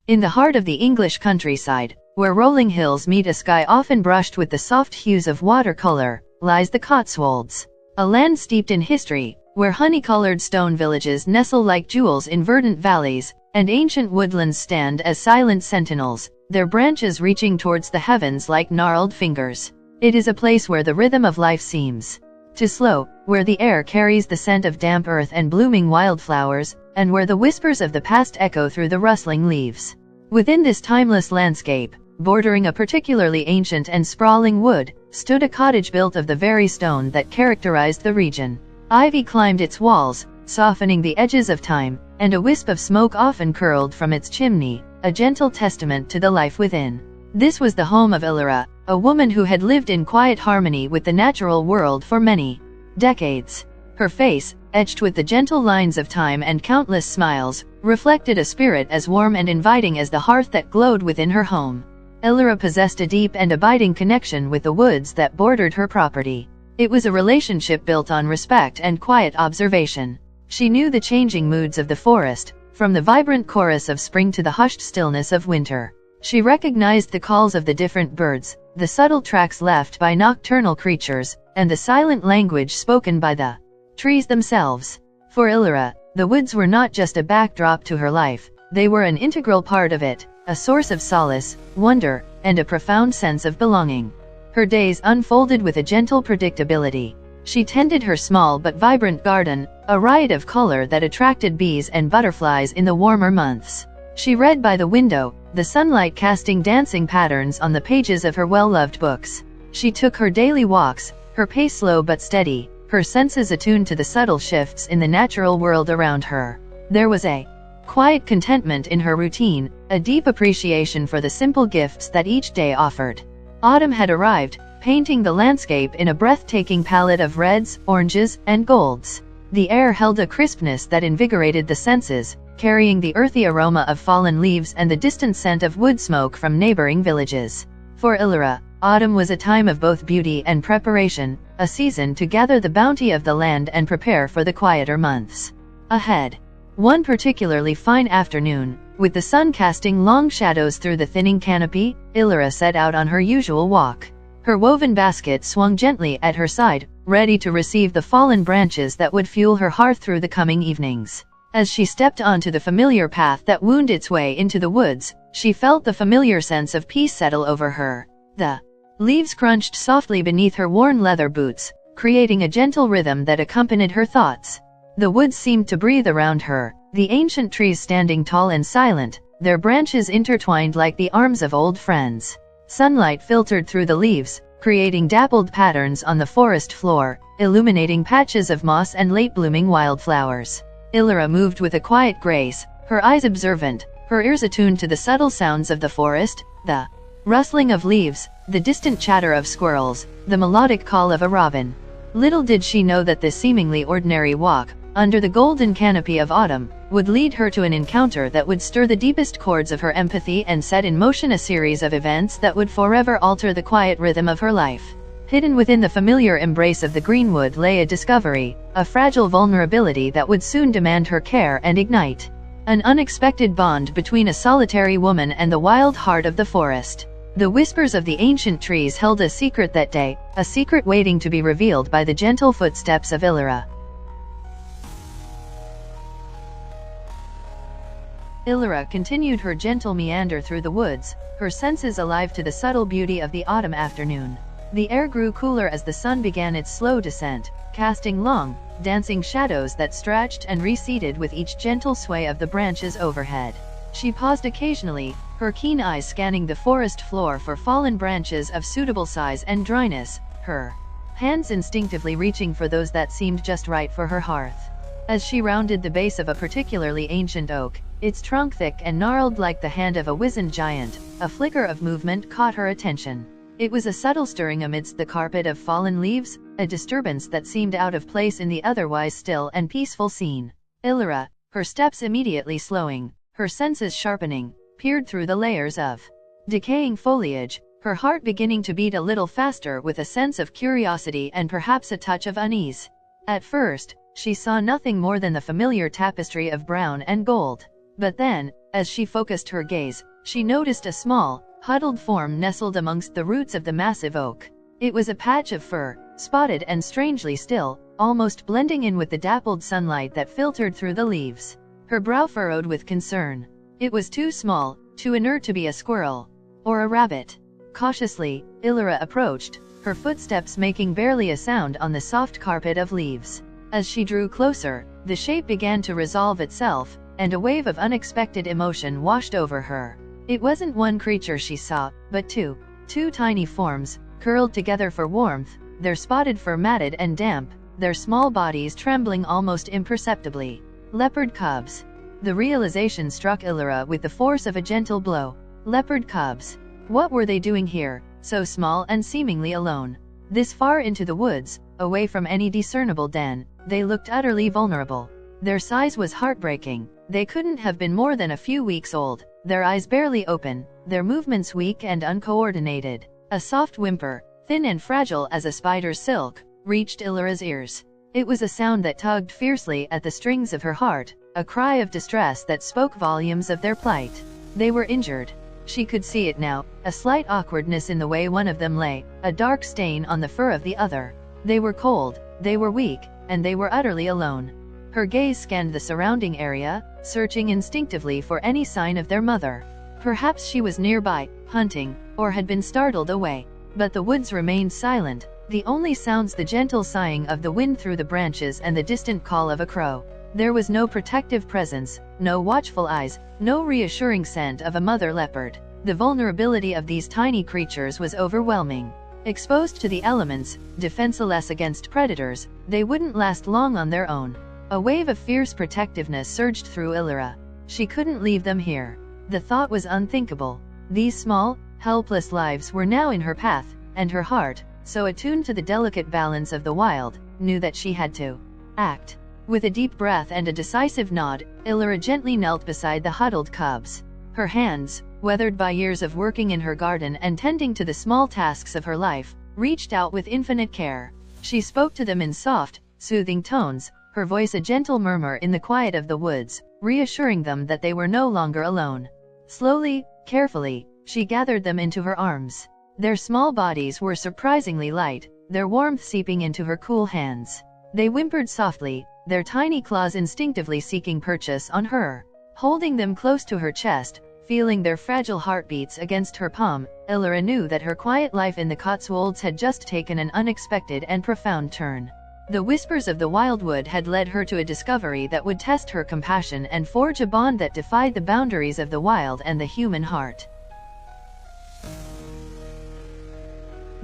In the heart of the English countryside, where rolling hills meet a sky often brushed with the soft hues of watercolor, lies the Cotswolds, a land steeped in history, where honey-colored stone villages nestle like jewels in verdant valleys, and ancient woodlands stand as silent sentinels, their branches reaching towards the heavens like gnarled fingers. It is a place where the rhythm of life seems to slow, where the air carries the scent of damp earth and blooming wildflowers, and where the whispers of the past echo through the rustling leaves. Within this timeless landscape, bordering a particularly ancient and sprawling wood, stood a cottage built of the very stone that characterized the region. Ivy climbed its walls, softening the edges of time, and a wisp of smoke often curled from its chimney, a gentle testament to the life within. This was the home of Elara, a woman who had lived in quiet harmony with the natural world for many decades. Her face, etched with the gentle lines of time and countless smiles, reflected a spirit as warm and inviting as the hearth that glowed within her home. Elara possessed a deep and abiding connection with the woods that bordered her property. It was a relationship built on respect and quiet observation. She knew the changing moods of the forest, from the vibrant chorus of spring to the hushed stillness of winter. She recognized the calls of the different birds, the subtle tracks left by nocturnal creatures, and the silent language spoken by the trees themselves. For Elara, the woods were not just a backdrop to her life, they were an integral part of it, a source of solace, wonder, and a profound sense of belonging. Her days unfolded with a gentle predictability. She tended her small but vibrant garden, a riot of color that attracted bees and butterflies in the warmer months. She read by the window, the sunlight casting dancing patterns on the pages of her well-loved books. She took her daily walks, her pace slow but steady, her senses attuned to the subtle shifts in the natural world around her. There was a quiet contentment in her routine, a deep appreciation for the simple gifts that each day offered. Autumn had arrived, painting the landscape in a breathtaking palette of reds, oranges, and golds. The air held a crispness that invigorated the senses, carrying the earthy aroma of fallen leaves and the distant scent of wood smoke from neighboring villages. For Elara, autumn was a time of both beauty and preparation, a season to gather the bounty of the land and prepare for the quieter months ahead. One particularly fine afternoon, with the sun casting long shadows through the thinning canopy, Elara set out on her usual walk. Her woven basket swung gently at her side, ready to receive the fallen branches that would fuel her hearth through the coming evenings. As she stepped onto the familiar path that wound its way into the woods, she felt the familiar sense of peace settle over her. The leaves crunched softly beneath her worn leather boots, creating a gentle rhythm that accompanied her thoughts. The woods seemed to breathe around her, the ancient trees standing tall and silent, their branches intertwined like the arms of old friends. Sunlight filtered through the leaves, creating dappled patterns on the forest floor, illuminating patches of moss and late-blooming wildflowers. Elara moved with a quiet grace, her eyes observant, her ears attuned to the subtle sounds of the forest, the rustling of leaves, the distant chatter of squirrels, the melodic call of a robin. Little did she know that this seemingly ordinary walk, under the golden canopy of autumn, would lead her to an encounter that would stir the deepest chords of her empathy and set in motion a series of events that would forever alter the quiet rhythm of her life. Hidden within the familiar embrace of the greenwood lay a discovery, a fragile vulnerability that would soon demand her care and ignite an unexpected bond between a solitary woman and the wild heart of the forest. The whispers of the ancient trees held a secret that day, a secret waiting to be revealed by the gentle footsteps of Elara. Elara continued her gentle meander through the woods, her senses alive to the subtle beauty of the autumn afternoon. The air grew cooler as the sun began its slow descent, casting long, dancing shadows that stretched and receded with each gentle sway of the branches overhead. She paused occasionally, her keen eyes scanning the forest floor for fallen branches of suitable size and dryness, her hands instinctively reaching for those that seemed just right for her hearth. As she rounded the base of a particularly ancient oak, its trunk thick and gnarled like the hand of a wizened giant, a flicker of movement caught her attention. It was a subtle stirring amidst the carpet of fallen leaves, a disturbance that seemed out of place in the otherwise still and peaceful scene. Elara, her steps immediately slowing, her senses sharpening, peered through the layers of decaying foliage, her heart beginning to beat a little faster with a sense of curiosity and perhaps a touch of unease. At first, she saw nothing more than the familiar tapestry of brown and gold. But then, As she focused her gaze, she noticed a small, huddled form nestled amongst the roots of the massive oak. It was a patch of fur, spotted and strangely still, almost blending in with the dappled sunlight that filtered through the leaves. Her brow furrowed with concern. It was too small, too inert to be a squirrel or a rabbit. Cautiously, Elara approached, her footsteps making barely a sound on the soft carpet of leaves. As she drew closer, the shape began to resolve itself, and a wave of unexpected emotion washed over her. It wasn't one creature she saw, but two tiny forms, curled together for warmth, their spotted fur matted and damp, their small bodies trembling almost imperceptibly. Leopard cubs. The realization struck Elara with the force of a gentle blow. Leopard cubs. What were they doing here, so small and seemingly alone? This far into the woods, away from any discernible den, they looked utterly vulnerable. Their size was heartbreaking. They couldn't have been more than a few weeks old, their eyes barely open, their movements weak and uncoordinated. A soft whimper, thin and fragile as a spider's silk, reached Elara's ears. It was a sound that tugged fiercely at the strings of her heart, a cry of distress that spoke volumes of their plight. They were injured. She could see it now, a slight awkwardness in the way one of them lay, a dark stain on the fur of the other. They were cold, they were weak, and they were utterly alone. Her gaze scanned the surrounding area, searching instinctively for any sign of their mother. Perhaps she was nearby, hunting, or had been startled away. But the woods remained silent, the only sounds the gentle sighing of the wind through the branches and the distant call of a crow. There was no protective presence, no watchful eyes, no reassuring scent of a mother leopard. The vulnerability of these tiny creatures was overwhelming. Exposed to the elements, defenseless against predators, they wouldn't last long on their own. A wave of fierce protectiveness surged through Elara. She couldn't leave them here. The thought was unthinkable. These small, helpless lives were now in her path, and her heart, so attuned to the delicate balance of the wild, knew that she had to act. With a deep breath and a decisive nod, Elara gently knelt beside the huddled cubs. Her hands, weathered by years of working in her garden and tending to the small tasks of her life, reached out with infinite care. She spoke to them in soft, soothing tones, her voice a gentle murmur in the quiet of the woods, reassuring them that they were no longer alone. Slowly, carefully, she gathered them into her arms. Their small bodies were surprisingly light, their warmth seeping into her cool hands. They whimpered softly, their tiny claws instinctively seeking purchase on her. Holding them close to her chest, feeling their fragile heartbeats against her palm, Elara knew that her quiet life in the Cotswolds had just taken an unexpected and profound turn. The whispers of the wildwood had led her to a discovery that would test her compassion and forge a bond that defied the boundaries of the wild and the human heart.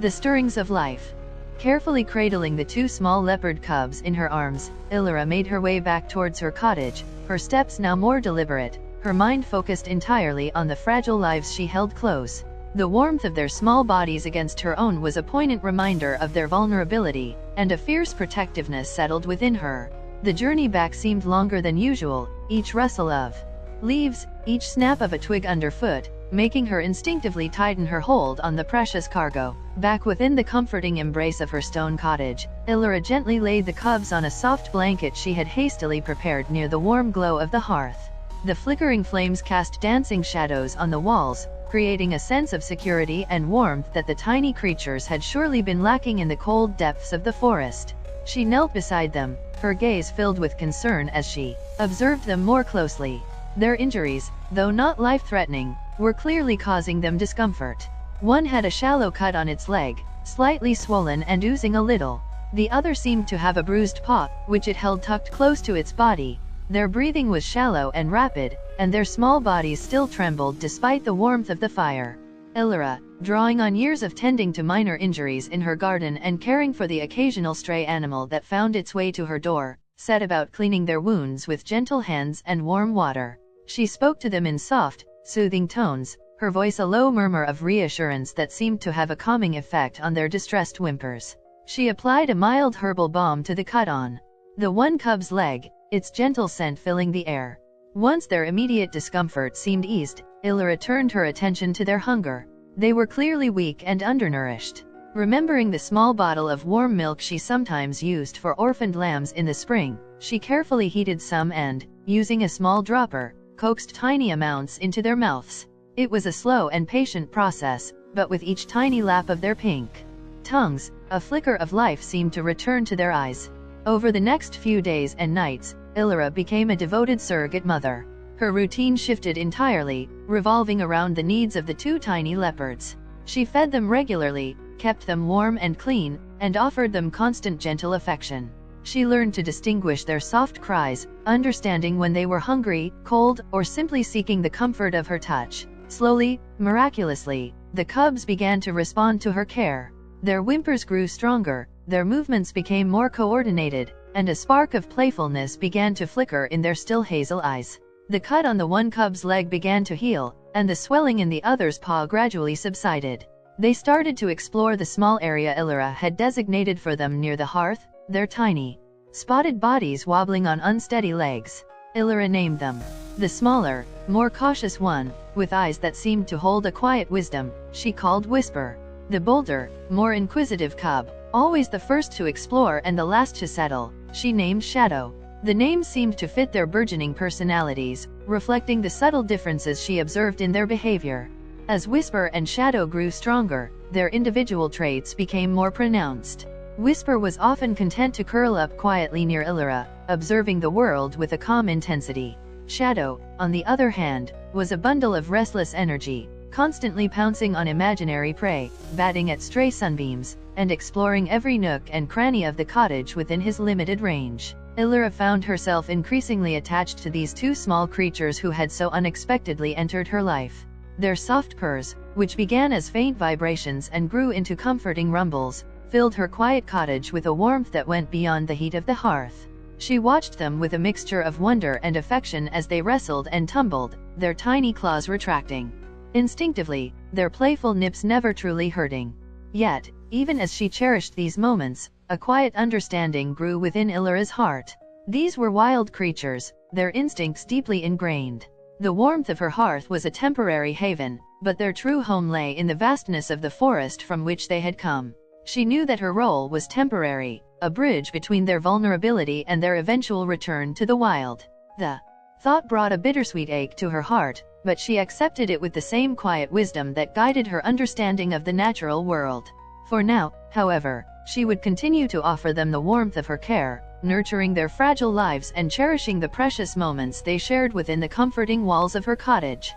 The stirrings of life. Carefully cradling the two small leopard cubs in her arms, Elara made her way back towards her cottage, her steps now more deliberate, her mind focused entirely on the fragile lives she held close. The warmth of their small bodies against her own was a poignant reminder of their vulnerability, and a fierce protectiveness settled within her. The journey back seemed longer than usual, each rustle of leaves, each snap of a twig underfoot, making her instinctively tighten her hold on the precious cargo. Back within the comforting embrace of her stone cottage, Elara gently laid the cubs on a soft blanket she had hastily prepared near the warm glow of the hearth. The flickering flames cast dancing shadows on the walls, creating a sense of security and warmth that the tiny creatures had surely been lacking in the cold depths of the forest. She knelt beside them, her gaze filled with concern as she observed them more closely. Their injuries, though not life-threatening, were clearly causing them discomfort. One had a shallow cut on its leg, slightly swollen and oozing a little. The other seemed to have a bruised paw, which it held tucked close to its body. Their breathing was shallow and rapid, and their small bodies still trembled despite the warmth of the fire. Elara, drawing on years of tending to minor injuries in her garden and caring for the occasional stray animal that found its way to her door, set about cleaning their wounds with gentle hands and warm water. She spoke to them in soft, soothing tones, her voice a low murmur of reassurance that seemed to have a calming effect on their distressed whimpers. She applied a mild herbal balm to the cut on the one cub's leg, its gentle scent filling the air. Once their immediate discomfort seemed eased, Elara turned her attention to their hunger. They were clearly weak and undernourished. Remembering the small bottle of warm milk she sometimes used for orphaned lambs in the spring, she carefully heated some and, using a small dropper, coaxed tiny amounts into their mouths. It was a slow and patient process, but with each tiny lap of their pink tongues, a flicker of life seemed to return to their eyes. Over the next few days and nights, Elara became a devoted surrogate mother. Her routine shifted entirely, revolving around the needs of the two tiny leopards. She fed them regularly, kept them warm and clean, and offered them constant gentle affection. She learned to distinguish their soft cries, understanding when they were hungry, cold, or simply seeking the comfort of her touch. Slowly, miraculously, the cubs began to respond to her care. Their whimpers grew stronger, their movements became more coordinated, and a spark of playfulness began to flicker in their still hazel eyes. The cut on the one cub's leg began to heal, and the swelling in the other's paw gradually subsided. They started to explore the small area Elara had designated for them near the hearth, their tiny, spotted bodies wobbling on unsteady legs. Elara named them. The smaller, more cautious one, with eyes that seemed to hold a quiet wisdom, she called Whisper. The bolder, more inquisitive cub, always the first to explore and the last to settle, she named Shadow. The name seemed to fit their burgeoning personalities, reflecting the subtle differences she observed in their behavior. As Whisper and Shadow grew stronger, their individual traits became more pronounced. Whisper was often content to curl up quietly near Elara, observing the world with a calm intensity. Shadow, on the other hand, was a bundle of restless energy, constantly pouncing on imaginary prey, batting at stray sunbeams, and exploring every nook and cranny of the cottage within his limited range. Elara found herself increasingly attached to these two small creatures who had so unexpectedly entered her life. Their soft purrs, which began as faint vibrations and grew into comforting rumbles, filled her quiet cottage with a warmth that went beyond the heat of the hearth. She watched them with a mixture of wonder and affection as they wrestled and tumbled, their tiny claws retracting instinctively, their playful nips never truly hurting. Yet, even as she cherished these moments, a quiet understanding grew within Elara's heart. These were wild creatures, their instincts deeply ingrained. The warmth of her hearth was a temporary haven, but their true home lay in the vastness of the forest from which they had come. She knew that her role was temporary, a bridge between their vulnerability and their eventual return to the wild. The thought brought a bittersweet ache to her heart, but she accepted it with the same quiet wisdom that guided her understanding of the natural world. For now, however, she would continue to offer them the warmth of her care, nurturing their fragile lives and cherishing the precious moments they shared within the comforting walls of her cottage.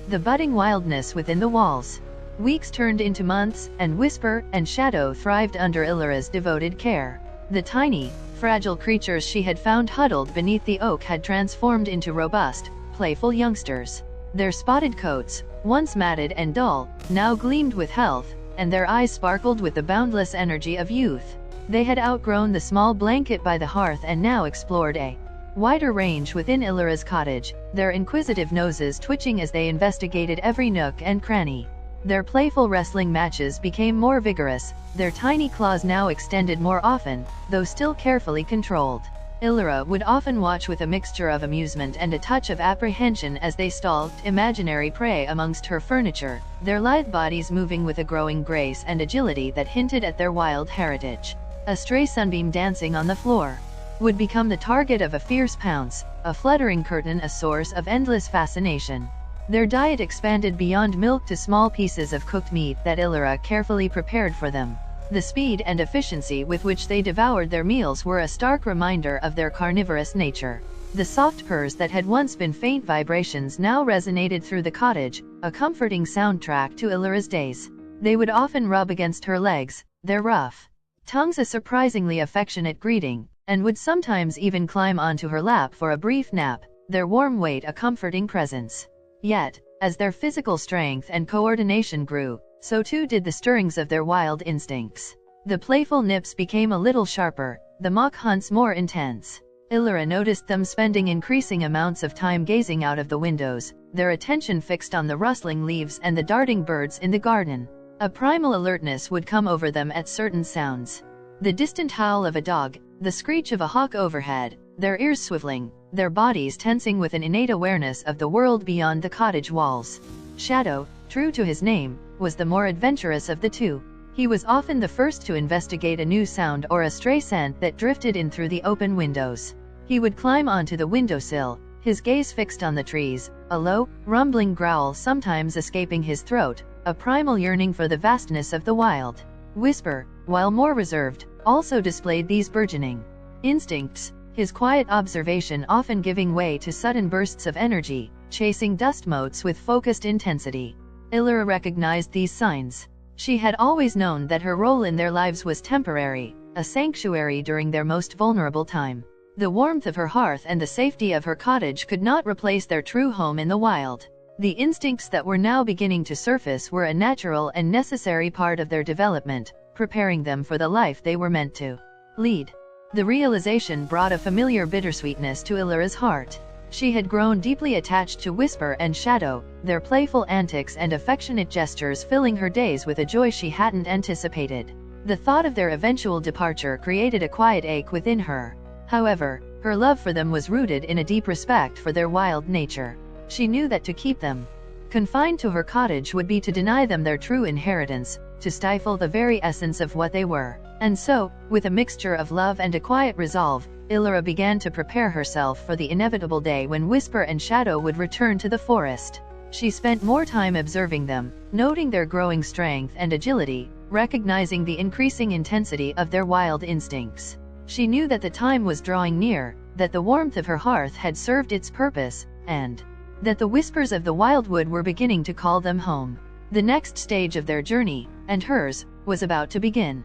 The budding wildness within the walls. Weeks turned into months, and Whisper and Shadow thrived under Elara's devoted care. The tiny, fragile creatures she had found huddled beneath the oak had transformed into robust, playful youngsters. Their spotted coats, once matted and dull, now gleamed with health, and their eyes sparkled with the boundless energy of youth. They had outgrown the small blanket by the hearth and now explored a wider range within Elara's cottage, their inquisitive noses twitching as they investigated every nook and cranny. Their playful wrestling matches became more vigorous, their tiny claws now extended more often, though still carefully controlled. Elara would often watch with a mixture of amusement and a touch of apprehension as they stalked imaginary prey amongst her furniture, their lithe bodies moving with a growing grace and agility that hinted at their wild heritage. A stray sunbeam dancing on the floor would become the target of a fierce pounce, a fluttering curtain a source of endless fascination. Their diet expanded beyond milk to small pieces of cooked meat that Elara carefully prepared for them. The speed and efficiency with which they devoured their meals were a stark reminder of their carnivorous nature. The soft purrs that had once been faint vibrations now resonated through the cottage, a comforting soundtrack to Elara's days. They would often rub against her legs, their rough tongues a surprisingly affectionate greeting, and would sometimes even climb onto her lap for a brief nap, their warm weight a comforting presence. Yet, as their physical strength and coordination grew, so too did the stirrings of their wild instincts. The playful nips became a little sharper, the mock hunts more intense. Elara noticed them spending increasing amounts of time gazing out of the windows, their attention fixed on the rustling leaves and the darting birds in the garden. A primal alertness would come over them at certain sounds. The distant howl of a dog, the screech of a hawk overhead, their ears swiveling, their bodies tensing with an innate awareness of the world beyond the cottage walls. Shadow, true to his name, was the more adventurous of the two. He was often the first to investigate a new sound or a stray scent that drifted in through the open windows. He would climb onto the windowsill, his gaze fixed on the trees, a low, rumbling growl sometimes escaping his throat, a primal yearning for the vastness of the wild. Whisper, while more reserved, also displayed these burgeoning instincts, his quiet observation often giving way to sudden bursts of energy, chasing dust motes with focused intensity. Elara recognized these signs. She had always known that her role in their lives was temporary, a sanctuary during their most vulnerable time. The warmth of her hearth and the safety of her cottage could not replace their true home in the wild. The instincts that were now beginning to surface were a natural and necessary part of their development, preparing them for the life they were meant to lead. The realization brought a familiar bittersweetness to Elara's heart. She had grown deeply attached to Whisper and Shadow, their playful antics and affectionate gestures filling her days with a joy she hadn't anticipated. The thought of their eventual departure created a quiet ache within her. However, her love for them was rooted in a deep respect for their wild nature. She knew that to keep them confined to her cottage would be to deny them their true inheritance, to stifle the very essence of what they were. And so, with a mixture of love and a quiet resolve, Elara began to prepare herself for the inevitable day when Whisper and Shadow would return to the forest. She spent more time observing them, noting their growing strength and agility, recognizing the increasing intensity of their wild instincts. She knew that the time was drawing near, that the warmth of her hearth had served its purpose, and that the whispers of the wildwood were beginning to call them home. The next stage of their journey, and hers, was about to begin.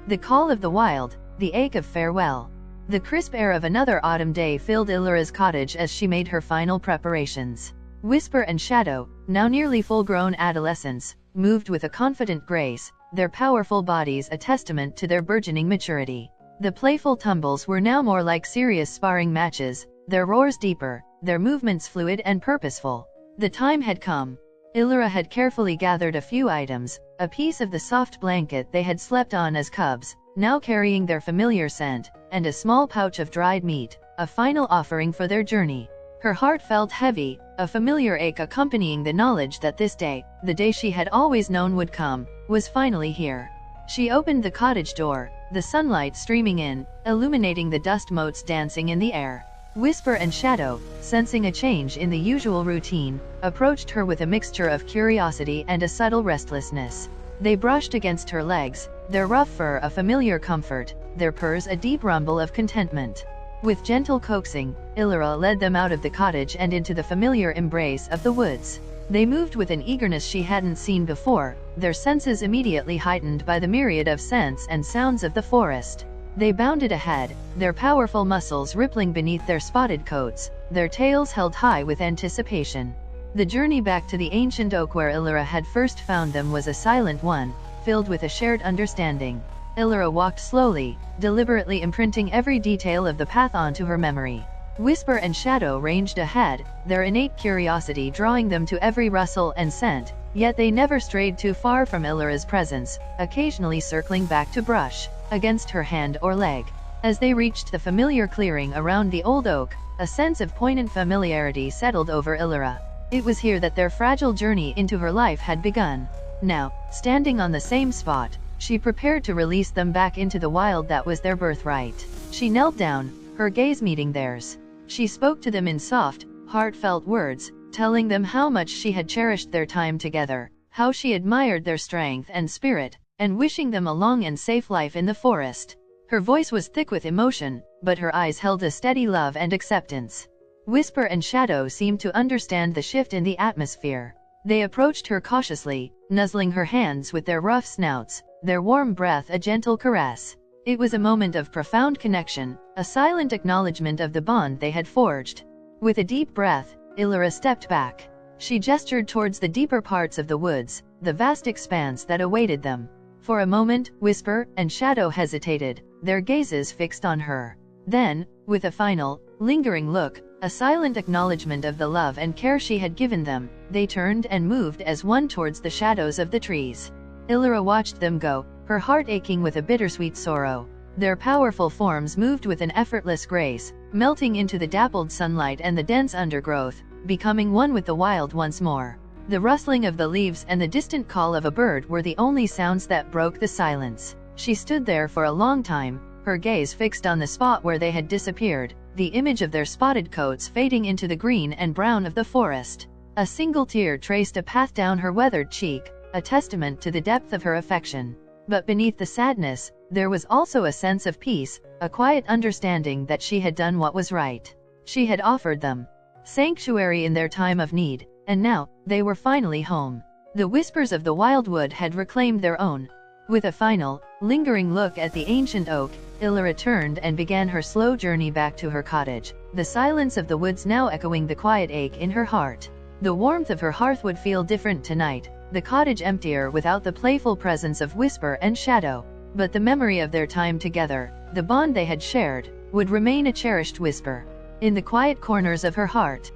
The call of the wild, the ache of farewell. The crisp air of another autumn day filled Elara's cottage as she made her final preparations. Whisper and Shadow, now nearly full-grown adolescents, moved with a confident grace, their powerful bodies a testament to their burgeoning maturity. The playful tumbles were now more like serious sparring matches, their roars deeper, their movements fluid and purposeful. The time had come. Elara had carefully gathered a few items, a piece of the soft blanket they had slept on as cubs, now carrying their familiar scent, and a small pouch of dried meat, a final offering for their journey. Her heart felt heavy, a familiar ache accompanying the knowledge that this day, the day she had always known would come, was finally here. She opened the cottage door, the sunlight streaming in, illuminating the dust motes dancing in the air. Whisper and Shadow, sensing a change in the usual routine, approached her with a mixture of curiosity and a subtle restlessness. They brushed against her legs, their rough fur a familiar comfort, their purrs a deep rumble of contentment. With gentle coaxing, Elara led them out of the cottage and into the familiar embrace of the woods. They moved with an eagerness she hadn't seen before, their senses immediately heightened by the myriad of scents and sounds of the forest. They bounded ahead, their powerful muscles rippling beneath their spotted coats, their tails held high with anticipation. The journey back to the ancient oak where Elara had first found them was a silent one, filled with a shared understanding. Elara walked slowly, deliberately imprinting every detail of the path onto her memory. Whisper and Shadow ranged ahead, their innate curiosity drawing them to every rustle and scent, yet they never strayed too far from Elara's presence, occasionally circling back to brush against her hand or leg. As they reached the familiar clearing around the old oak, a sense of poignant familiarity settled over Elara. It was here that their fragile journey into her life had begun. Now, standing on the same spot, she prepared to release them back into the wild that was their birthright. She knelt down, her gaze meeting theirs. She spoke to them in soft, heartfelt words, telling them how much she had cherished their time together, how she admired their strength and spirit, and wishing them a long and safe life in the forest. Her voice was thick with emotion, but her eyes held a steady love and acceptance. Whisper and Shadow seemed to understand the shift in the atmosphere. They approached her cautiously, nuzzling her hands with their rough snouts, their warm breath a gentle caress. It was a moment of profound connection, a silent acknowledgement of the bond they had forged. With a deep breath, Elara stepped back. She gestured towards the deeper parts of the woods, the vast expanse that awaited them. For a moment, Whisper and Shadow hesitated, their gazes fixed on her. Then, with a final, lingering look, a silent acknowledgement of the love and care she had given them, they turned and moved as one towards the shadows of the trees. Elara watched them go, her heart aching with a bittersweet sorrow. Their powerful forms moved with an effortless grace, melting into the dappled sunlight and the dense undergrowth, becoming one with the wild once more. The rustling of the leaves and the distant call of a bird were the only sounds that broke the silence. She stood there for a long time, her gaze fixed on the spot where they had disappeared, the image of their spotted coats fading into the green and brown of the forest. A single tear traced a path down her weathered cheek, a testament to the depth of her affection. But beneath the sadness, there was also a sense of peace, a quiet understanding that she had done what was right. She had offered them sanctuary in their time of need, and now, they were finally home. The whispers of the wildwood had reclaimed their own. With a final, lingering look at the ancient oak, Elara turned and began her slow journey back to her cottage, the silence of the woods now echoing the quiet ache in her heart. The warmth of her hearth would feel different tonight, the cottage emptier without the playful presence of whisper and shadow. But the memory of their time together, the bond they had shared, would remain a cherished whisper in the quiet corners of her heart.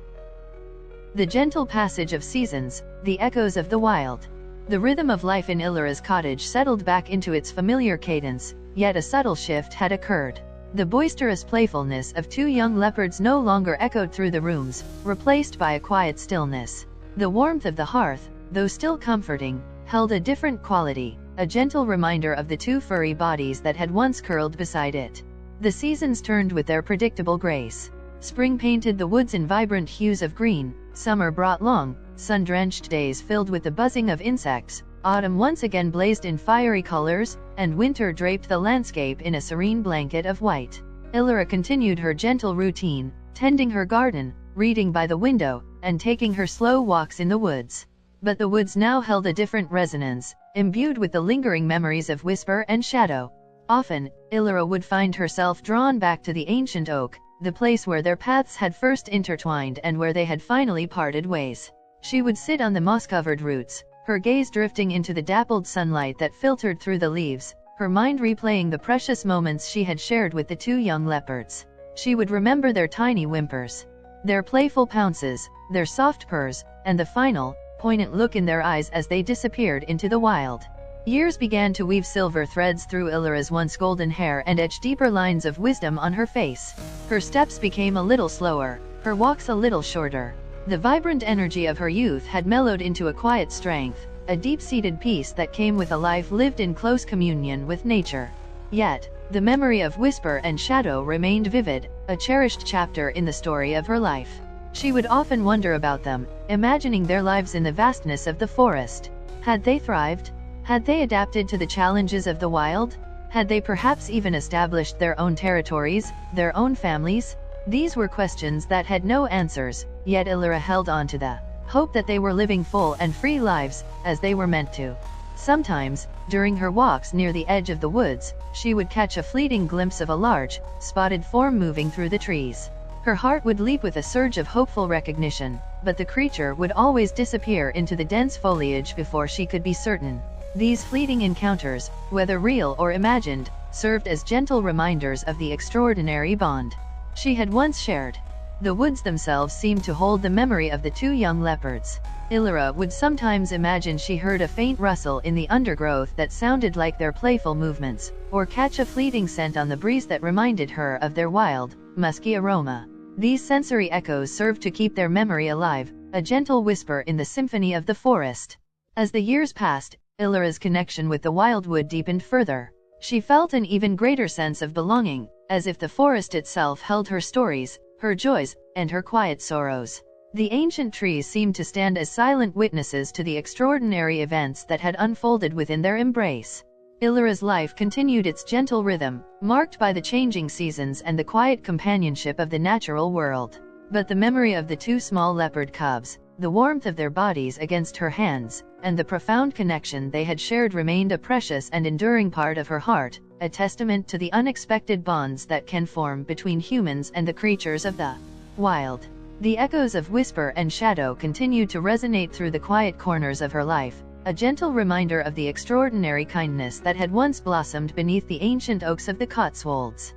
The gentle passage of seasons, the echoes of the wild. The rhythm of life in Elara's cottage settled back into its familiar cadence, yet a subtle shift had occurred. The boisterous playfulness of two young leopards no longer echoed through the rooms, replaced by a quiet stillness. The warmth of the hearth, though still comforting, held a different quality, a gentle reminder of the two furry bodies that had once curled beside it. The seasons turned with their predictable grace. Spring painted the woods in vibrant hues of green, summer brought long, sun-drenched days filled with the buzzing of insects, autumn once again blazed in fiery colors, and winter draped the landscape in a serene blanket of white. Elara continued her gentle routine, tending her garden, reading by the window, and taking her slow walks in the woods. But the woods now held a different resonance, imbued with the lingering memories of whisper and shadow. Often, Elara would find herself drawn back to the ancient oak, the place where their paths had first intertwined and where they had finally parted ways. She would sit on the moss-covered roots, her gaze drifting into the dappled sunlight that filtered through the leaves, her mind replaying the precious moments she had shared with the two young leopards. She would remember their tiny whimpers, their playful pounces, their soft purrs, and the final, poignant look in their eyes as they disappeared into the wild. Years began to weave silver threads through Elara's once golden hair and etch deeper lines of wisdom on her face. Her steps became a little slower, her walks a little shorter. The vibrant energy of her youth had mellowed into a quiet strength, a deep-seated peace that came with a life lived in close communion with nature. Yet, the memory of whisper and shadow remained vivid, a cherished chapter in the story of her life. She would often wonder about them, imagining their lives in the vastness of the forest. Had they thrived? Had they adapted to the challenges of the wild? Had they perhaps even established their own territories, their own families? These were questions that had no answers, yet Elara held on to the hope that they were living full and free lives, as they were meant to. Sometimes, during her walks near the edge of the woods, she would catch a fleeting glimpse of a large, spotted form moving through the trees. Her heart would leap with a surge of hopeful recognition, but the creature would always disappear into the dense foliage before she could be certain. These fleeting encounters, whether real or imagined, served as gentle reminders of the extraordinary bond she had once shared. The woods themselves seemed to hold the memory of the two young leopards. Elara would sometimes imagine she heard a faint rustle in the undergrowth that sounded like their playful movements, or catch a fleeting scent on the breeze that reminded her of their wild, musky aroma. These sensory echoes served to keep their memory alive, a gentle whisper in the symphony of the forest. As the years passed, Elara's connection with the wildwood deepened further. She felt an even greater sense of belonging, as if the forest itself held her stories, her joys, and her quiet sorrows. The ancient trees seemed to stand as silent witnesses to the extraordinary events that had unfolded within their embrace. Elara's life continued its gentle rhythm, marked by the changing seasons and the quiet companionship of the natural world. But the memory of the two small leopard cubs, the warmth of their bodies against her hands, and the profound connection they had shared remained a precious and enduring part of her heart, a testament to the unexpected bonds that can form between humans and the creatures of the wild. The echoes of whisper and shadow continued to resonate through the quiet corners of her life, a gentle reminder of the extraordinary kindness that had once blossomed beneath the ancient oaks of the Cotswolds.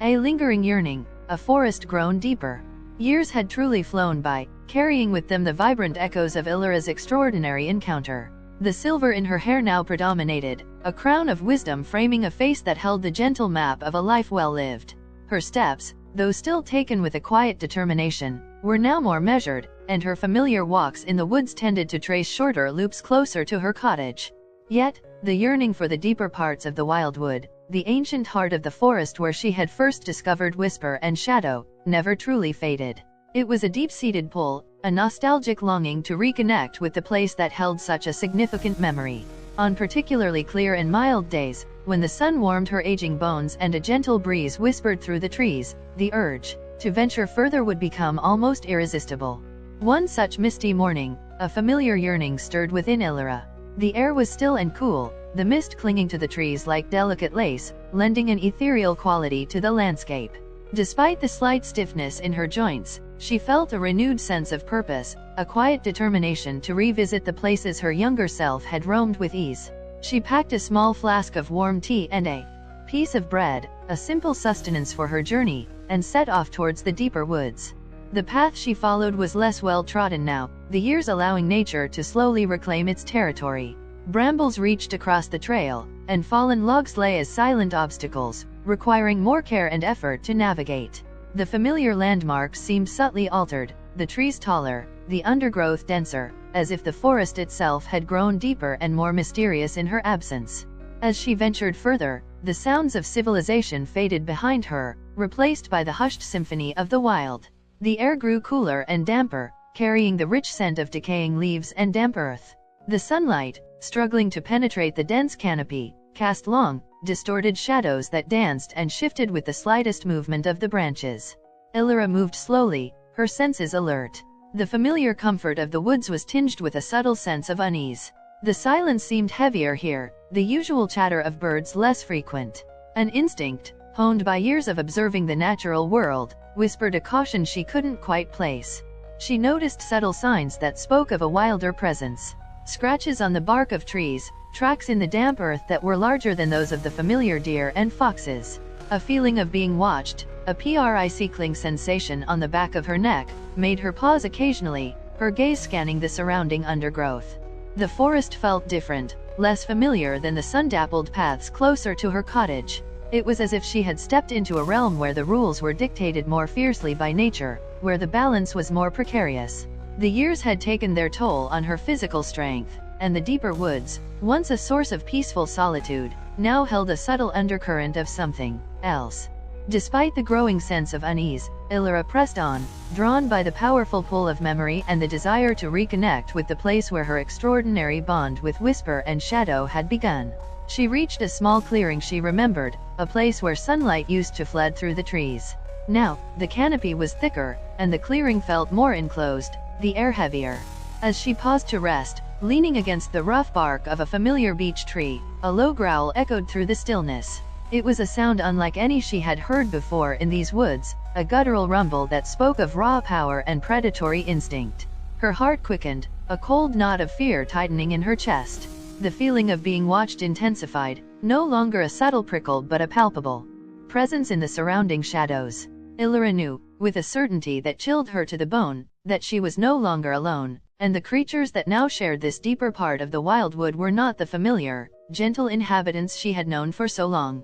A lingering yearning, a forest grown deeper. Years had truly flown by, carrying with them the vibrant echoes of Elara's extraordinary encounter. The silver in her hair now predominated, a crown of wisdom framing a face that held the gentle map of a life well lived. Her steps, though still taken with a quiet determination, were now more measured, and her familiar walks in the woods tended to trace shorter loops closer to her cottage. Yet, The yearning for the deeper parts of the wildwood, the ancient heart of the forest where she had first discovered whisper and shadow, never truly faded. It was a deep-seated pull, a nostalgic longing to reconnect with the place that held such a significant memory. On particularly clear and mild days, when the sun warmed her aging bones and a gentle breeze whispered through the trees, the urge to venture further would become almost irresistible. One such misty morning, a familiar yearning stirred within Elara. The air was still and cool, the mist clinging to the trees like delicate lace, lending an ethereal quality to the landscape. Despite the slight stiffness in her joints, she felt a renewed sense of purpose, a quiet determination to revisit the places her younger self had roamed with ease. She packed a small flask of warm tea and a piece of bread, a simple sustenance for her journey, and set off towards the deeper woods. The path she followed was less well-trodden now, the years allowing nature to slowly reclaim its territory. Brambles reached across the trail, and fallen logs lay as silent obstacles, requiring more care and effort to navigate. The familiar landmarks seemed subtly altered, the trees taller, the undergrowth denser, as if the forest itself had grown deeper and more mysterious in her absence. As she ventured further, the sounds of civilization faded behind her, replaced by the hushed symphony of the wild. The air grew cooler and damper, carrying the rich scent of decaying leaves and damp earth. The sunlight, struggling to penetrate the dense canopy, cast long, distorted shadows that danced and shifted with the slightest movement of the branches. Elara moved slowly, her senses alert. The familiar comfort of the woods was tinged with a subtle sense of unease. The silence seemed heavier here, the usual chatter of birds less frequent. An instinct, honed by years of observing the natural world, whispered a caution she couldn't quite place. She noticed subtle signs that spoke of a wilder presence. Scratches on the bark of trees, tracks in the damp earth that were larger than those of the familiar deer and foxes. A feeling of being watched, a prickling sensation on the back of her neck, made her pause occasionally, her gaze scanning the surrounding undergrowth. The forest felt different, less familiar than the sun-dappled paths closer to her cottage. It was as if she had stepped into a realm where the rules were dictated more fiercely by nature, where the balance was more precarious. The years had taken their toll on her physical strength, and the deeper woods, once a source of peaceful solitude, now held a subtle undercurrent of something else. Despite the growing sense of unease, Elara pressed on, drawn by the powerful pull of memory and the desire to reconnect with the place where her extraordinary bond with whisper and shadow had begun. She reached a small clearing she remembered, a place where sunlight used to flood through the trees. Now, the canopy was thicker, and the clearing felt more enclosed, the air heavier. As she paused to rest, leaning against the rough bark of a familiar beech tree, a low growl echoed through the stillness. It was a sound unlike any she had heard before in these woods, a guttural rumble that spoke of raw power and predatory instinct. Her heart quickened, a cold knot of fear tightening in her chest. The feeling of being watched intensified, no longer a subtle prickle but a palpable presence in the surrounding shadows. Elara knew, with a certainty that chilled her to the bone, that she was no longer alone, and the creatures that now shared this deeper part of the wildwood were not the familiar, gentle inhabitants she had known for so long.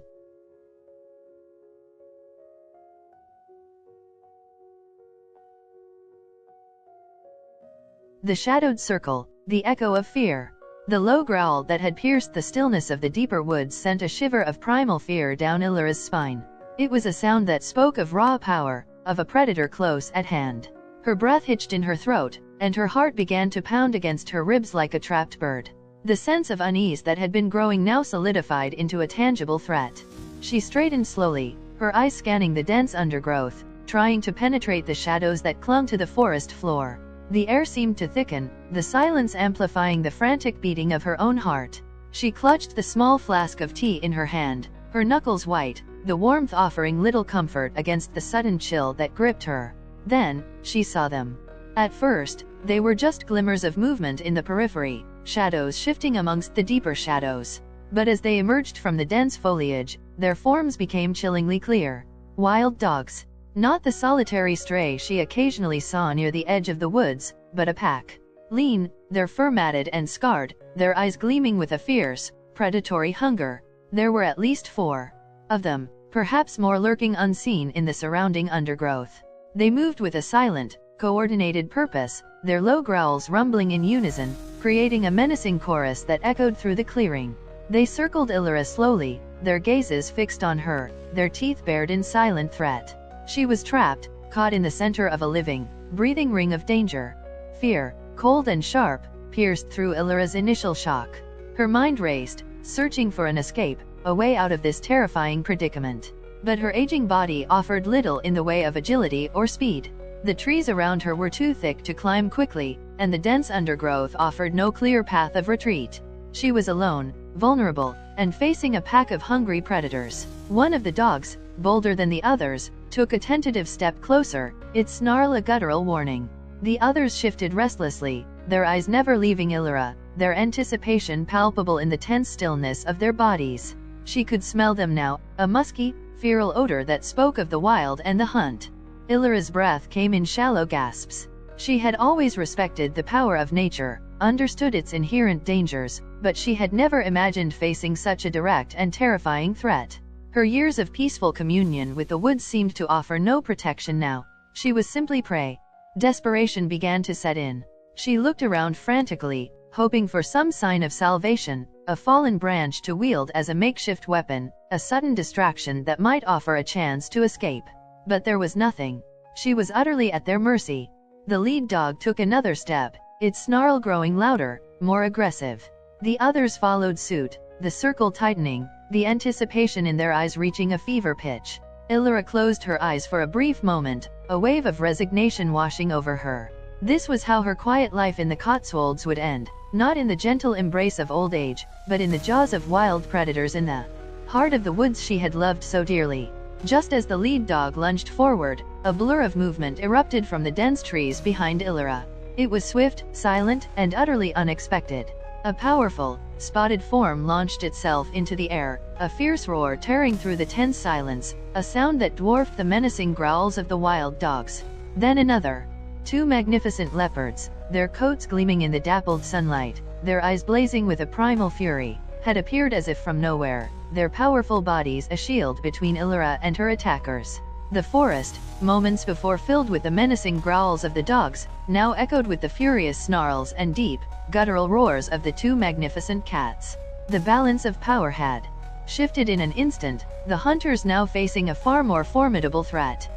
The shadowed circle, the echo of fear. The low growl that had pierced the stillness of the deeper woods sent a shiver of primal fear down Elara's spine. It was a sound that spoke of raw power, of a predator close at hand. Her breath hitched in her throat, and her heart began to pound against her ribs like a trapped bird. The sense of unease that had been growing now solidified into a tangible threat. She straightened slowly, her eyes scanning the dense undergrowth, trying to penetrate the shadows that clung to the forest floor. The air seemed to thicken, the silence amplifying the frantic beating of her own heart. She clutched the small flask of tea in her hand, her knuckles white, the warmth offering little comfort against the sudden chill that gripped her. Then, she saw them. At first, they were just glimmers of movement in the periphery, shadows shifting amongst the deeper shadows. But as they emerged from the dense foliage, their forms became chillingly clear. Wild dogs. Not the solitary stray she occasionally saw near the edge of the woods, but a pack. Lean, their fur matted and scarred, their eyes gleaming with a fierce, predatory hunger. There were at least 4 of them, perhaps more lurking unseen in the surrounding undergrowth. They moved with a silent, coordinated purpose, their low growls rumbling in unison, creating a menacing chorus that echoed through the clearing. They circled Elara slowly, their gazes fixed on her, their teeth bared in silent threat. She was trapped, caught in the center of a living, breathing ring of danger. Fear, cold and sharp, pierced through Elara's initial shock. Her mind raced, searching for an escape, a way out of this terrifying predicament. But her aging body offered little in the way of agility or speed. The trees around her were too thick to climb quickly, and the dense undergrowth offered no clear path of retreat. She was alone, vulnerable, and facing a pack of hungry predators. One of the dogs, bolder than the others, took a tentative step closer, its snarl a guttural warning. The others shifted restlessly, their eyes never leaving Elara, their anticipation palpable in the tense stillness of their bodies. She could smell them now, a musky, feral odor that spoke of the wild and the hunt. Elara's breath came in shallow gasps. She had always respected the power of nature, understood its inherent dangers, but she had never imagined facing such a direct and terrifying threat. Her years of peaceful communion with the woods seemed to offer no protection now. She was simply prey. Desperation began to set in. She looked around frantically, hoping for some sign of salvation, a fallen branch to wield as a makeshift weapon, a sudden distraction that might offer a chance to escape. But there was nothing. She was utterly at their mercy. The lead dog took another step, its snarl growing louder, more aggressive. The others followed suit, the circle tightening, the anticipation in their eyes reaching a fever pitch. Elara closed her eyes for a brief moment, a wave of resignation washing over her. This was how her quiet life in the Cotswolds would end, not in the gentle embrace of old age, but in the jaws of wild predators in the heart of the woods she had loved so dearly. Just as the lead dog lunged forward, a blur of movement erupted from the dense trees behind Elara. It was swift, silent, and utterly unexpected. A powerful, spotted form launched itself into the air, a fierce roar tearing through the tense silence, a sound that dwarfed the menacing growls of the wild dogs. Then another. Two magnificent leopards, their coats gleaming in the dappled sunlight, their eyes blazing with a primal fury, had appeared as if from nowhere, their powerful bodies a shield between Elara and her attackers. The forest, moments before filled with the menacing growls of the dogs, now echoed with the furious snarls and deep, guttural roars of the two magnificent cats. The balance of power had shifted in an instant, the hunters now facing a far more formidable threat.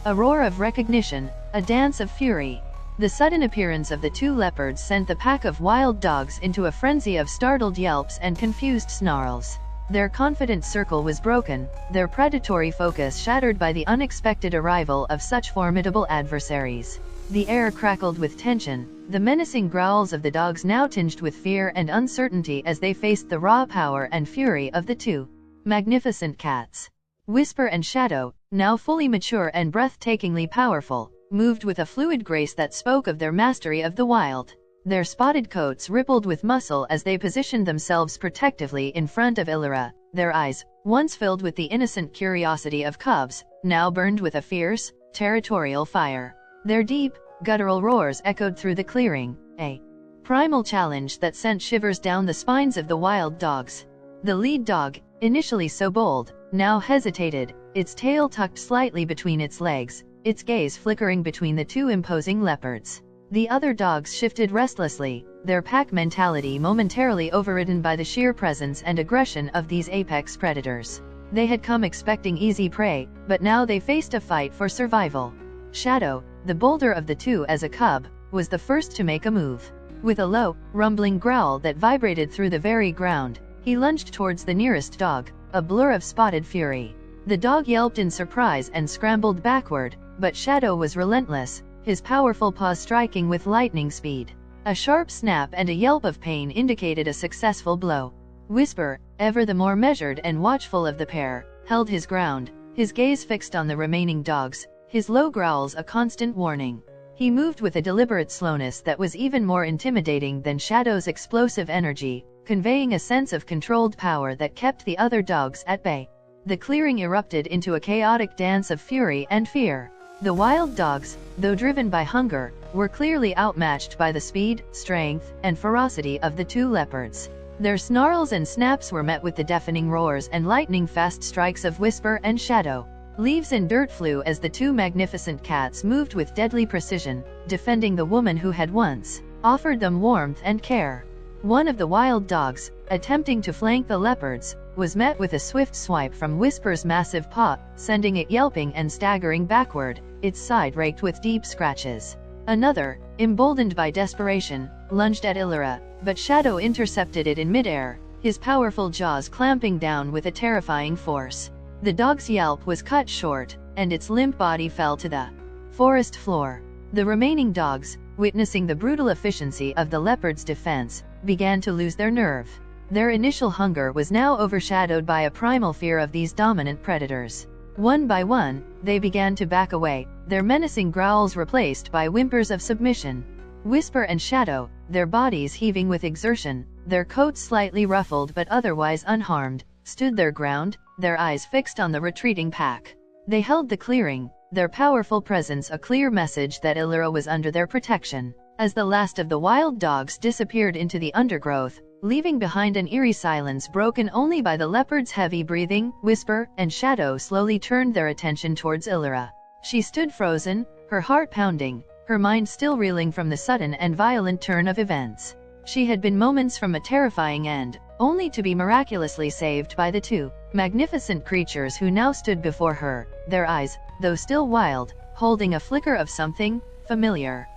A roar of recognition, a dance of fury. The sudden appearance of the two leopards sent the pack of wild dogs into a frenzy of startled yelps and confused snarls. Their confident circle was broken, their predatory focus shattered by the unexpected arrival of such formidable adversaries. The air crackled with tension, the menacing growls of the dogs now tinged with fear and uncertainty as they faced the raw power and fury of the two magnificent cats. Whisper and Shadow, now fully mature and breathtakingly powerful, moved with a fluid grace that spoke of their mastery of the wild. Their spotted coats rippled with muscle as they positioned themselves protectively in front of Elara, their eyes, once filled with the innocent curiosity of cubs, now burned with a fierce, territorial fire. Their deep, guttural roars echoed through the clearing, a primal challenge that sent shivers down the spines of the wild dogs. The lead dog, initially so bold, now hesitated, its tail tucked slightly between its legs, its gaze flickering between the two imposing leopards. The other dogs shifted restlessly, their pack mentality momentarily overridden by the sheer presence and aggression of these apex predators. They had come expecting easy prey, but now they faced a fight for survival. Shadow, the bolder of the two as a cub, was the first to make a move. With a low, rumbling growl that vibrated through the very ground, he lunged towards the nearest dog, a blur of spotted fury. The dog yelped in surprise and scrambled backward, but Shadow was relentless, his powerful paws striking with lightning speed. A sharp snap and a yelp of pain indicated a successful blow. Whisper, ever the more measured and watchful of the pair, held his ground, his gaze fixed on the remaining dogs, his low growls a constant warning. He moved with a deliberate slowness that was even more intimidating than Shadow's explosive energy, conveying a sense of controlled power that kept the other dogs at bay. The clearing erupted into a chaotic dance of fury and fear. The wild dogs, though driven by hunger, were clearly outmatched by the speed, strength, and ferocity of the two leopards. Their snarls and snaps were met with the deafening roars and lightning-fast strikes of Whisper and Shadow. Leaves and dirt flew as the two magnificent cats moved with deadly precision, defending the woman who had once offered them warmth and care. One of the wild dogs, attempting to flank the leopards, was met with a swift swipe from Whisper's massive paw, sending it yelping and staggering backward, its side raked with deep scratches. Another, emboldened by desperation, lunged at Elara, but Shadow intercepted it in midair, his powerful jaws clamping down with a terrifying force. The dog's yelp was cut short, and its limp body fell to the forest floor. The remaining dogs, witnessing the brutal efficiency of the leopard's defense, began to lose their nerve. Their initial hunger was now overshadowed by a primal fear of these dominant predators. One by one, they began to back away, their menacing growls replaced by whimpers of submission. Whisper and Shadow, their bodies heaving with exertion, their coats slightly ruffled but otherwise unharmed, stood their ground, their eyes fixed on the retreating pack. They held the clearing, their powerful presence a clear message that Elara was under their protection. As the last of the wild dogs disappeared into the undergrowth, leaving behind an eerie silence broken only by the leopard's heavy breathing, Whisper and Shadow slowly turned their attention towards Elara. She stood frozen, her heart pounding, her mind still reeling from the sudden and violent turn of events. She had been moments from a terrifying end, only to be miraculously saved by the two magnificent creatures who now stood before her, their eyes, though still wild, holding a flicker of something familiar.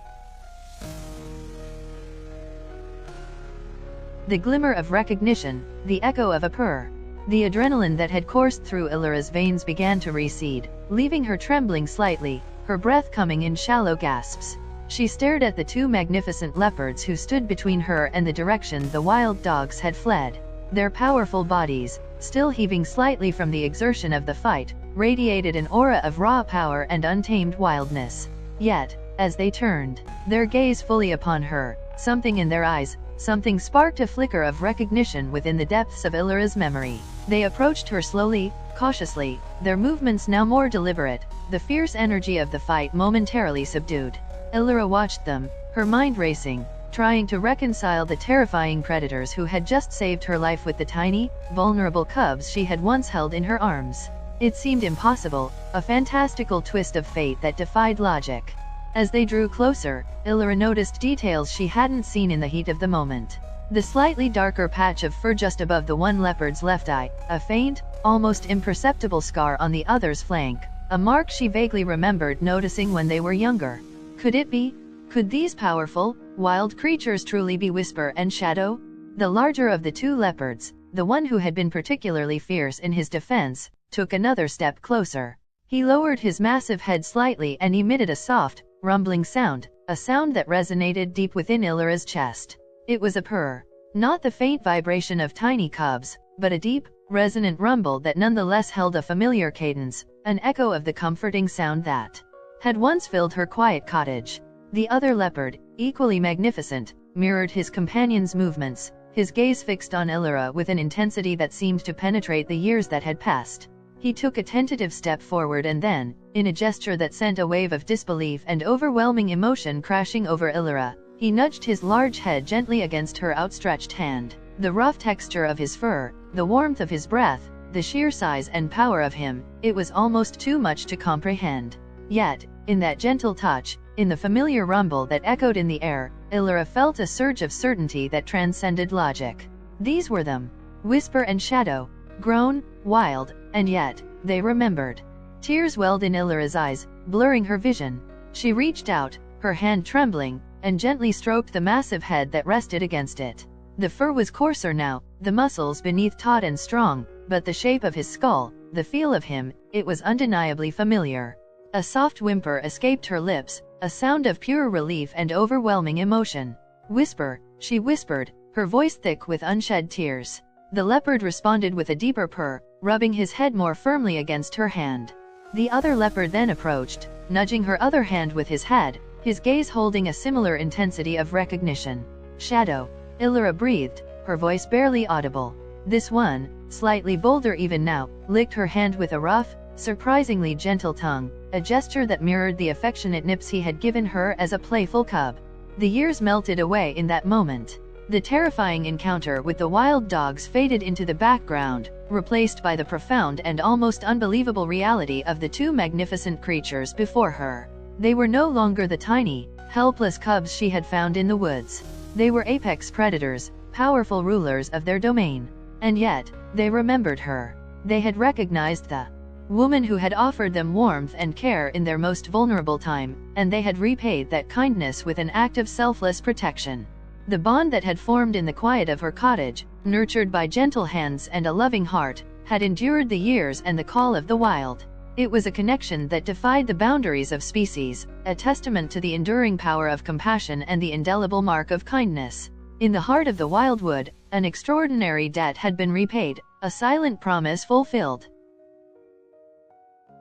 The glimmer of recognition, the echo of a purr. The adrenaline that had coursed through Elara's veins began to recede, leaving her trembling slightly, her breath coming in shallow gasps. She stared at the two magnificent leopards who stood between her and the direction the wild dogs had fled. Their powerful bodies, still heaving slightly from the exertion of the fight, radiated an aura of raw power and untamed wildness. Yet, as they turned their gaze fully upon her, something in their eyes, something sparked a flicker of recognition within the depths of Elara's memory. They approached her slowly, cautiously, their movements now more deliberate, the fierce energy of the fight momentarily subdued. Elara watched them, her mind racing, trying to reconcile the terrifying predators who had just saved her life with the tiny, vulnerable cubs she had once held in her arms. It seemed impossible, a fantastical twist of fate that defied logic. As they drew closer, Elara noticed details she hadn't seen in the heat of the moment. The slightly darker patch of fur just above the one leopard's left eye, a faint, almost imperceptible scar on the other's flank, a mark she vaguely remembered noticing when they were younger. Could it be? Could these powerful, wild creatures truly be Whisper and Shadow? The larger of the two leopards, the one who had been particularly fierce in his defense, took another step closer. He lowered his massive head slightly and emitted a soft, rumbling sound, a sound that resonated deep within Elara's chest. It was a purr. Not the faint vibration of tiny cubs, but a deep, resonant rumble that nonetheless held a familiar cadence, an echo of the comforting sound that had once filled her quiet cottage. The other leopard, equally magnificent, mirrored his companion's movements, his gaze fixed on Elara with an intensity that seemed to penetrate the years that had passed. He took a tentative step forward and then, in a gesture that sent a wave of disbelief and overwhelming emotion crashing over Elara, he nudged his large head gently against her outstretched hand. The rough texture of his fur, the warmth of his breath, the sheer size and power of him, it was almost too much to comprehend. Yet, in that gentle touch, in the familiar rumble that echoed in the air, Elara felt a surge of certainty that transcended logic. These were them. Whisper and Shadow. Grown, wild, and yet, they remembered. Tears welled in Elara's eyes, blurring her vision. She reached out, her hand trembling, and gently stroked the massive head that rested against it. The fur was coarser now, the muscles beneath taut and strong, but the shape of his skull, the feel of him, it was undeniably familiar. A soft whimper escaped her lips, a sound of pure relief and overwhelming emotion. Whisper, she whispered, her voice thick with unshed tears. The leopard responded with a deeper purr, rubbing his head more firmly against her hand. The other leopard then approached, nudging her other hand with his head, his gaze holding a similar intensity of recognition. Shadow. Elara breathed, her voice barely audible. This one, slightly bolder even now, licked her hand with a rough, surprisingly gentle tongue, a gesture that mirrored the affectionate nips he had given her as a playful cub. The years melted away in that moment. The terrifying encounter with the wild dogs faded into the background, replaced by the profound and almost unbelievable reality of the two magnificent creatures before her. They were no longer the tiny, helpless cubs she had found in the woods. They were apex predators, powerful rulers of their domain. And yet, they remembered her. They had recognized the woman who had offered them warmth and care in their most vulnerable time, and they had repaid that kindness with an act of selfless protection. The bond that had formed in the quiet of her cottage, nurtured by gentle hands and a loving heart, had endured the years and the call of the wild. It was a connection that defied the boundaries of species, a testament to the enduring power of compassion and the indelible mark of kindness. In the heart of the wildwood, an extraordinary debt had been repaid, a silent promise fulfilled.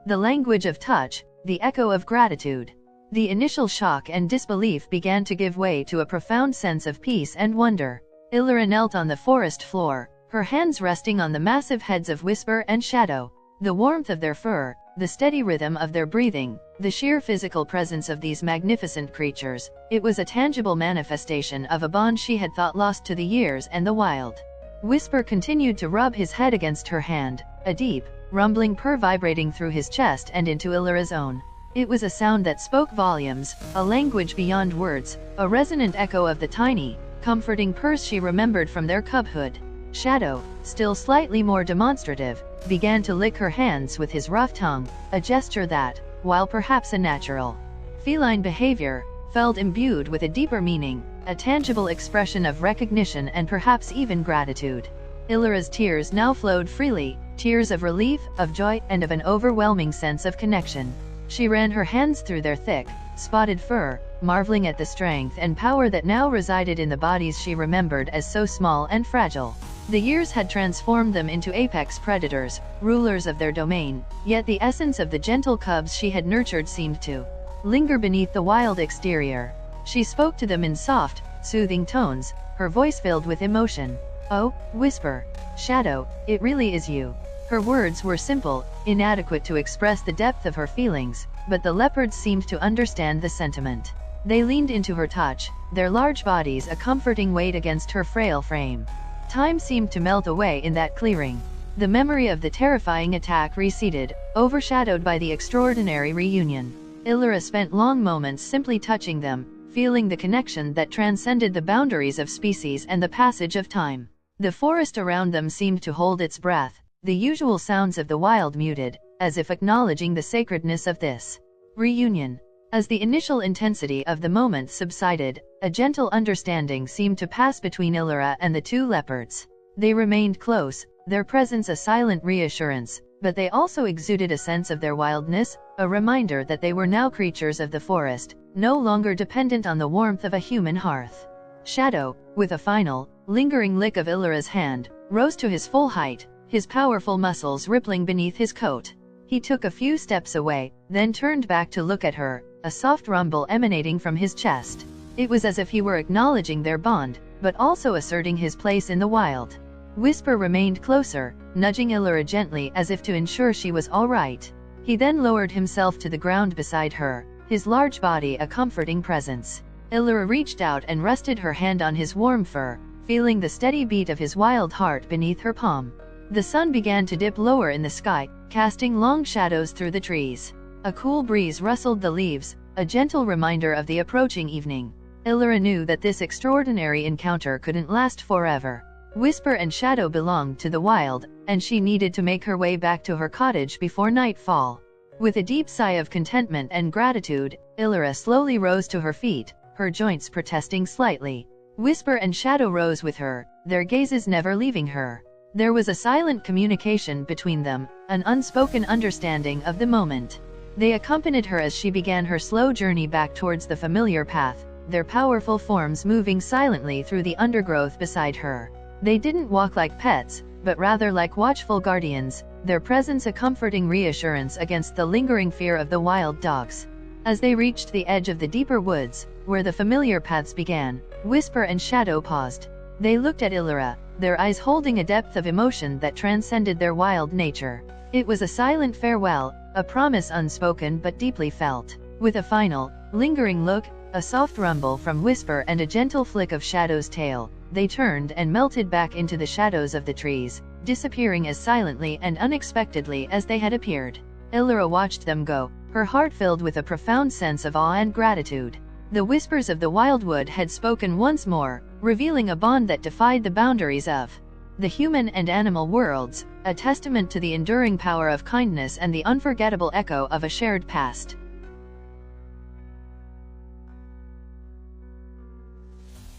The language of touch, the echo of gratitude. The initial shock and disbelief began to give way to a profound sense of peace and wonder. Elara knelt on the forest floor, her hands resting on the massive heads of Whisper and Shadow. The warmth of their fur, the steady rhythm of their breathing, the sheer physical presence of these magnificent creatures, it was a tangible manifestation of a bond she had thought lost to the years and the wild. Whisper continued to rub his head against her hand, a deep, rumbling purr vibrating through his chest and into Elara's own. It was a sound that spoke volumes, a language beyond words, a resonant echo of the tiny, comforting purrs she remembered from their cubhood. Shadow, still slightly more demonstrative, began to lick her hands with his rough tongue, a gesture that, while perhaps a natural feline behavior, felt imbued with a deeper meaning, a tangible expression of recognition and perhaps even gratitude. Elara's tears now flowed freely, tears of relief, of joy, and of an overwhelming sense of connection. She ran her hands through their thick, spotted fur, marveling at the strength and power that now resided in the bodies she remembered as so small and fragile. The years had transformed them into apex predators, rulers of their domain, yet the essence of the gentle cubs she had nurtured seemed to linger beneath the wild exterior. She spoke to them in soft, soothing tones, her voice filled with emotion. "Oh, Whisper, Shadow, it really is you." Her words were simple, inadequate to express the depth of her feelings, but the leopards seemed to understand the sentiment. They leaned into her touch, their large bodies a comforting weight against her frail frame. Time seemed to melt away in that clearing. The memory of the terrifying attack receded, overshadowed by the extraordinary reunion. Elara spent long moments simply touching them, feeling the connection that transcended the boundaries of species and the passage of time. The forest around them seemed to hold its breath, the usual sounds of the wild muted, as if acknowledging the sacredness of this reunion. As the initial intensity of the moment subsided, a gentle understanding seemed to pass between Elara and the two leopards. They remained close, their presence a silent reassurance, but they also exuded a sense of their wildness, a reminder that they were now creatures of the forest, no longer dependent on the warmth of a human hearth. Shadow, with a final, lingering lick of Elara's hand, rose to his full height, his powerful muscles rippling beneath his coat. He took a few steps away, then turned back to look at her, a soft rumble emanating from his chest. It was as if he were acknowledging their bond, but also asserting his place in the wild. Whisper remained closer, nudging Elara gently as if to ensure she was all right. He then lowered himself to the ground beside her, his large body a comforting presence. Elara reached out and rested her hand on his warm fur, feeling the steady beat of his wild heart beneath her palm. The sun began to dip lower in the sky, casting long shadows through the trees. A cool breeze rustled the leaves, a gentle reminder of the approaching evening. Elara knew that this extraordinary encounter couldn't last forever. Whisper and Shadow belonged to the wild, and she needed to make her way back to her cottage before nightfall. With a deep sigh of contentment and gratitude, Elara slowly rose to her feet, her joints protesting slightly. Whisper and Shadow rose with her, their gazes never leaving her. There was a silent communication between them, an unspoken understanding of the moment. They accompanied her as she began her slow journey back towards the familiar path, their powerful forms moving silently through the undergrowth beside her. They didn't walk like pets, but rather like watchful guardians, their presence a comforting reassurance against the lingering fear of the wild dogs. As they reached the edge of the deeper woods, where the familiar paths began, Whisper and Shadow paused. They looked at Elara, their eyes holding a depth of emotion that transcended their wild nature. It was a silent farewell, a promise unspoken but deeply felt. With a final, lingering look, a soft rumble from Whisper and a gentle flick of Shadow's tail, they turned and melted back into the shadows of the trees, disappearing as silently and unexpectedly as they had appeared. Elara watched them go, her heart filled with a profound sense of awe and gratitude. The whispers of the wildwood had spoken once more, revealing a bond that defied the boundaries of the human and animal worlds, a testament to the enduring power of kindness and the unforgettable echo of a shared past.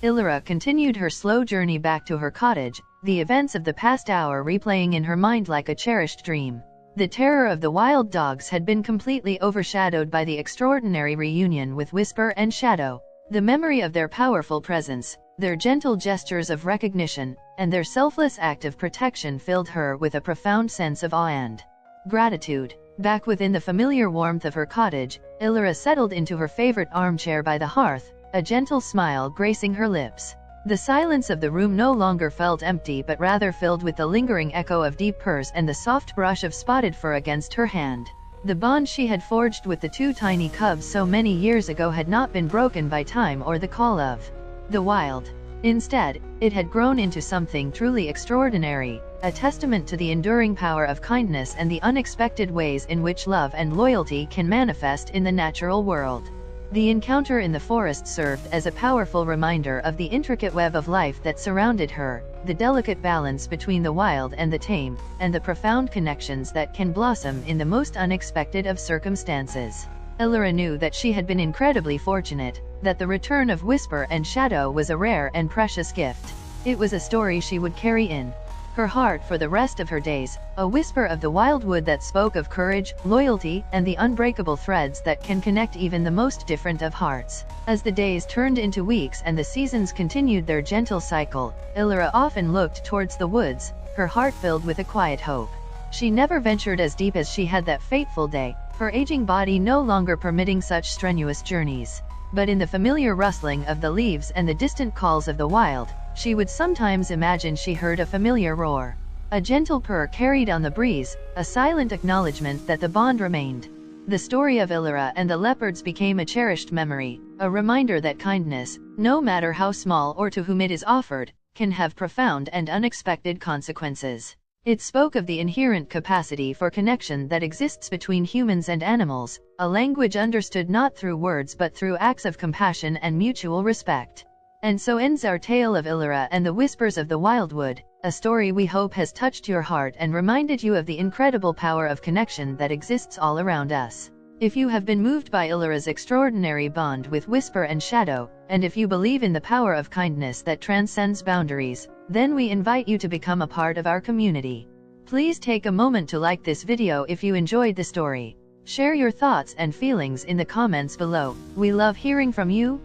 Elara continued her slow journey back to her cottage, the events of the past hour replaying in her mind like a cherished dream. The terror of the wild dogs had been completely overshadowed by the extraordinary reunion with Whisper and Shadow. The memory of their powerful presence, their gentle gestures of recognition, and their selfless act of protection filled her with a profound sense of awe and gratitude. Back within the familiar warmth of her cottage, Elara settled into her favorite armchair by the hearth, a gentle smile gracing her lips. The silence of the room no longer felt empty but rather filled with the lingering echo of deep purrs and the soft brush of spotted fur against her hand. The bond she had forged with the two tiny cubs so many years ago had not been broken by time or the call of the wild. Instead, it had grown into something truly extraordinary, a testament to the enduring power of kindness and the unexpected ways in which love and loyalty can manifest in the natural world. The encounter in the forest served as a powerful reminder of the intricate web of life that surrounded her, the delicate balance between the wild and the tame, and the profound connections that can blossom in the most unexpected of circumstances. Elara knew that she had been incredibly fortunate, that the return of Whisper and Shadow was a rare and precious gift. It was a story she would carry in her heart for the rest of her days, a whisper of the wildwood that spoke of courage, loyalty, and the unbreakable threads that can connect even the most different of hearts. As the days turned into weeks and the seasons continued their gentle cycle, Elara often looked towards the woods, her heart filled with a quiet hope. She never ventured as deep as she had that fateful day, her aging body no longer permitting such strenuous journeys. But in the familiar rustling of the leaves and the distant calls of the wild, she would sometimes imagine she heard a familiar roar. A gentle purr carried on the breeze, a silent acknowledgement that the bond remained. The story of Elara and the leopards became a cherished memory, a reminder that kindness, no matter how small or to whom it is offered, can have profound and unexpected consequences. It spoke of the inherent capacity for connection that exists between humans and animals, a language understood not through words but through acts of compassion and mutual respect. And so ends our tale of Elara and the Whispers of the Wildwood, a story we hope has touched your heart and reminded you of the incredible power of connection that exists all around us. If you have been moved by Elara's extraordinary bond with Whisper and Shadow, and if you believe in the power of kindness that transcends boundaries, then we invite you to become a part of our community. Please take a moment to like this video if you enjoyed the story. Share your thoughts and feelings in the comments below. We love hearing from you.